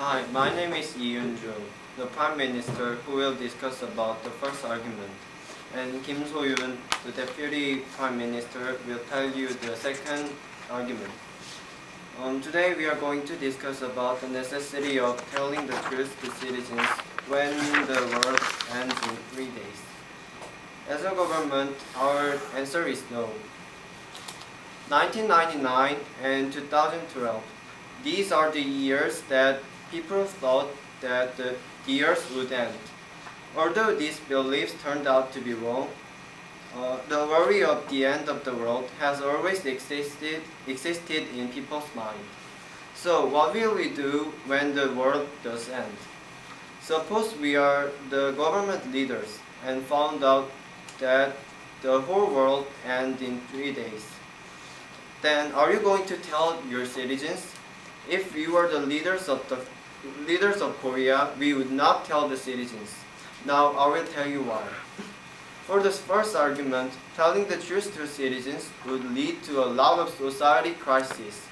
Hi, my name is Lee-Yun-jung, the Prime Minister who will discuss about the first argument. And Kim So-yoon, the Deputy Prime Minister, will tell you the second argument. Today we are going to discuss about the necessity of telling the truth to citizens when the world ends in 3 days. As a government, our answer is no. 1999 and 2012, these are the years that people thought that the earth would end. Although these beliefs turned out to be wrong, the worry of the end of the world has always existed in people's mind. So what will we do when the world does end? Suppose we are the government leaders and found out that the whole world ends in 3 days. Then are you going to tell your citizens? If we were the leaders of Korea, we would not tell the citizens. Now I will tell you why. For this first argument, telling the truth to citizens would lead to a lot of society crises.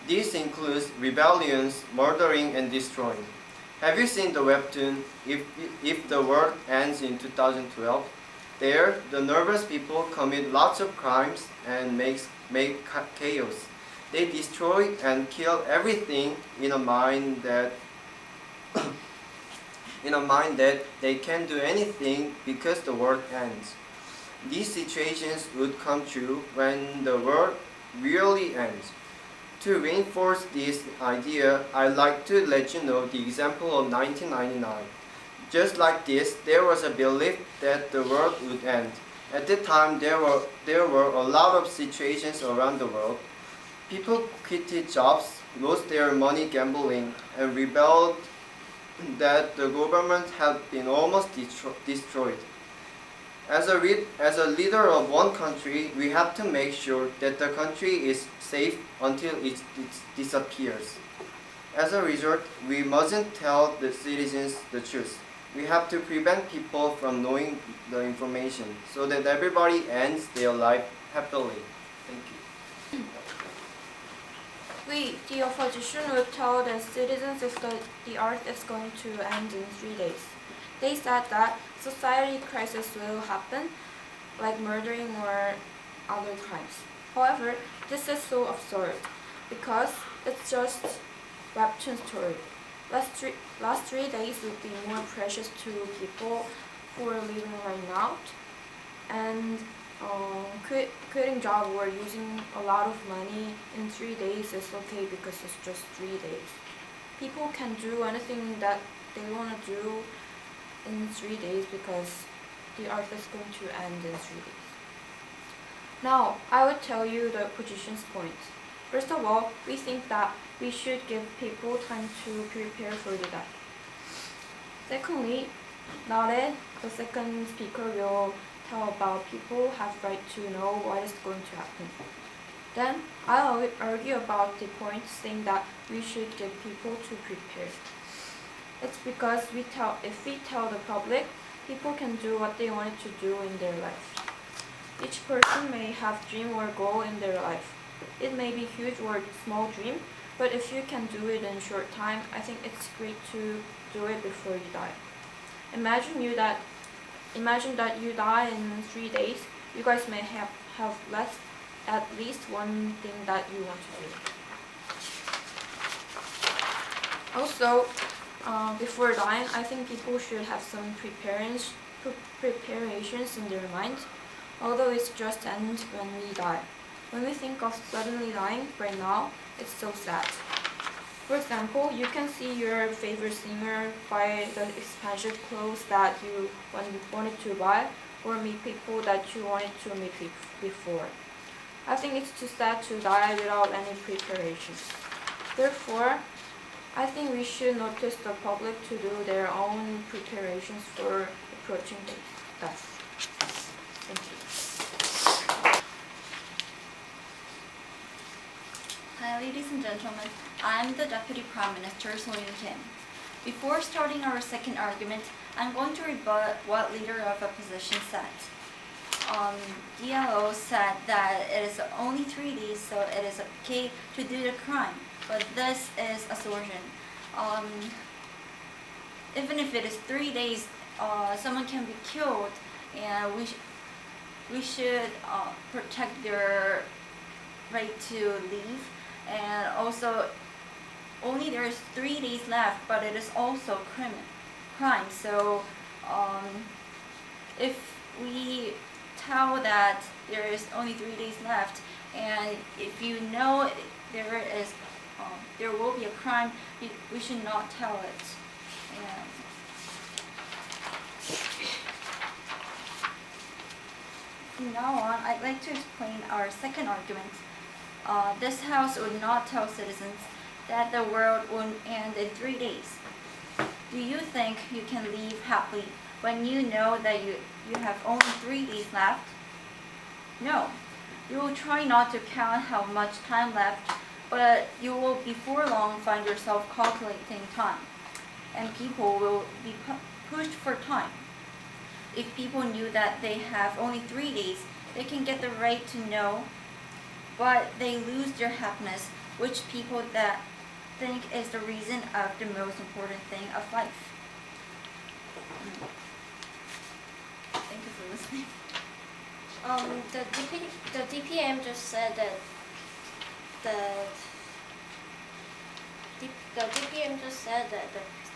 This includes rebellions, murdering, and destroying. Have you seen the webtoon, If the World Ends in 2012? There, the nervous people commit lots of crimes and make chaos. They destroy and kill everything in a mind that they can't do anything because the world ends. These situations would come true when the world really ends. To reinforce this idea, I'd like to let you know the example of 1999. Just like this, there was a belief that the world would end. At the time, there were a lot of situations around the world. People quitted jobs, lost their money gambling, and rebelled that the government had been almost destroyed. As a leader of one country, we have to make sure that the country is safe until it disappears. As a result, we mustn't tell the citizens the truth. We have to prevent people from knowing the information so that everybody ends their life happily. Thank you. We, the opposition, will tell the citizens if the earth is going to end in 3 days. They said that society crises will happen, like murdering or other crimes. However, this is so absurd because it's just webtoon story. Last 3 days would be more precious to people who are living right now, and quitting job or using a lot of money in 3 days is okay because it's just 3 days. People can do anything that they want to do in 3 days because the earth is going to end in 3 days. Now, I will tell you the opposition's points. First of all, we think that we should give people time to prepare for the death. Secondly, Nare, the second speaker, will tell about people have right to know what is going to happen. Then I'll argue about the point saying that we should get people to prepare. It's because if we tell the public, people can do what they wanted to do in their life. Each person may have dream or goal in their life. It may be huge or small dream, but if you can do it in a short time, I think it's great to do it before you die. Imagine that you die in 3 days. You guys may have at least one thing that you want to do. Also, before dying, I think people should have some preparations in their mind, although it's just end when we die. When we think of suddenly dying right now, it's so sad. For example, you can see your favorite singer buy the expensive clothes that you wanted to buy, or meet people that you wanted to meet before. I think it's too sad to die without any preparations. Therefore, I think we should notice the public to do their own preparations for approaching death. Thank you. Hi, ladies and gentlemen. I'm the Deputy Prime Minister, So-yoon Kim. Before starting our second argument, I'm going to rebut what Leader of Opposition said. DLO said that it is only 3 days, so it is okay to do the crime. But this is assertion. even if it is 3 days, someone can be killed, and we should protect their right to leave. And also, only there is 3 days left, but it is also crime. So if we tell that there is only 3 days left, and if you know there will be a crime, we should not tell it. And from now on, I'd like to explain our second argument. This house would not tell citizens that the world will end in 3 days. Do you think you can leave happily when you know that you have only 3 days left? No. You will try not to count how much time left, but you will before long find yourself calculating time, and people will be pushed for time. If people knew that they have only 3 days, they can get the right to know, but they lose their happiness, which people that think is the reason of the most important thing of life. Thank you for listening. The DPM just said that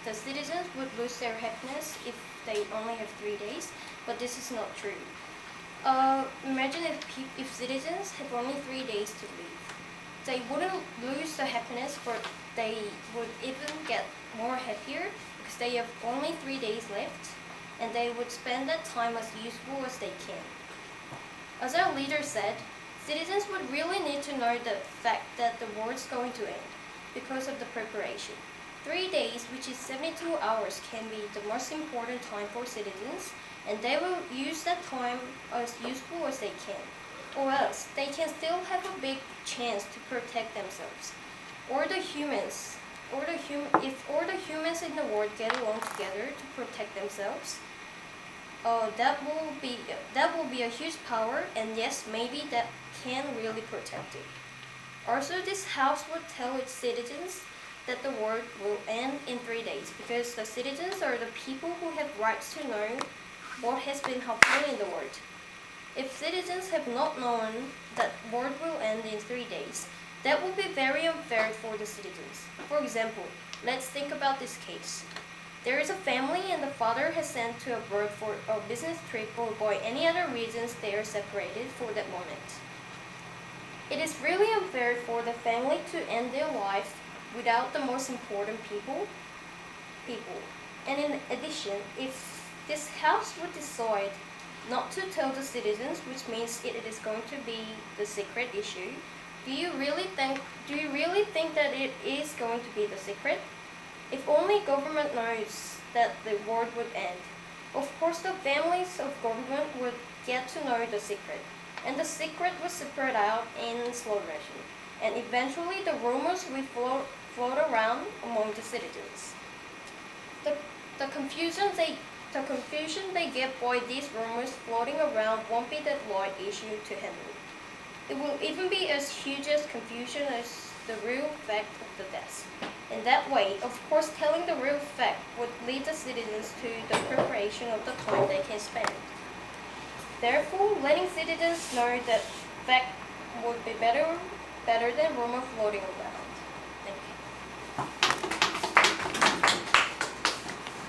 the citizens would lose their happiness if they only have 3 days, but this is not true. Imagine if citizens have only 3 days to leave. They wouldn't lose the happiness, but they would even get more happier because they have only 3 days left, and they would spend that time as useful as they can. As our leader said, citizens would really need to know the fact that the world's going to end because of the preparation. 3 days, which is 72 hours, can be the most important time for citizens, and they will use that time as useful as they can. Or else, they can still have a big chance to protect themselves. If all the humans in the world get along together to protect themselves, that will be a huge power, and yes, maybe that can really protect it. Also, this house would tell its citizens that the world will end in 3 days, because the citizens are the people who have rights to know what has been happening in the world. If citizens have not known that the world will end in 3 days, that would be very unfair for the citizens. For example, let's think about this case. There is a family, and the father has sent to abroad for a business trip, or by any other reasons they are separated for that moment. It is really unfair for the family to end their life without the most important people. And in addition, if this house would decide not to tell the citizens, which means it is going to be the secret issue, do you really think that it is going to be the secret? If only government knows that the world would end, of course the families of government would get to know the secret, and the secret would spread out in slow motion, and eventually the rumors will float around among the citizens. The confusion they get by these rumors floating around won't be that light issue to handle. It will even be as huge as confusion as the real fact of the death. In that way, of course, telling the real fact would lead the citizens to the preparation of the time they can spend. Therefore, letting citizens know that fact would be better than rumor floating around. Thank you.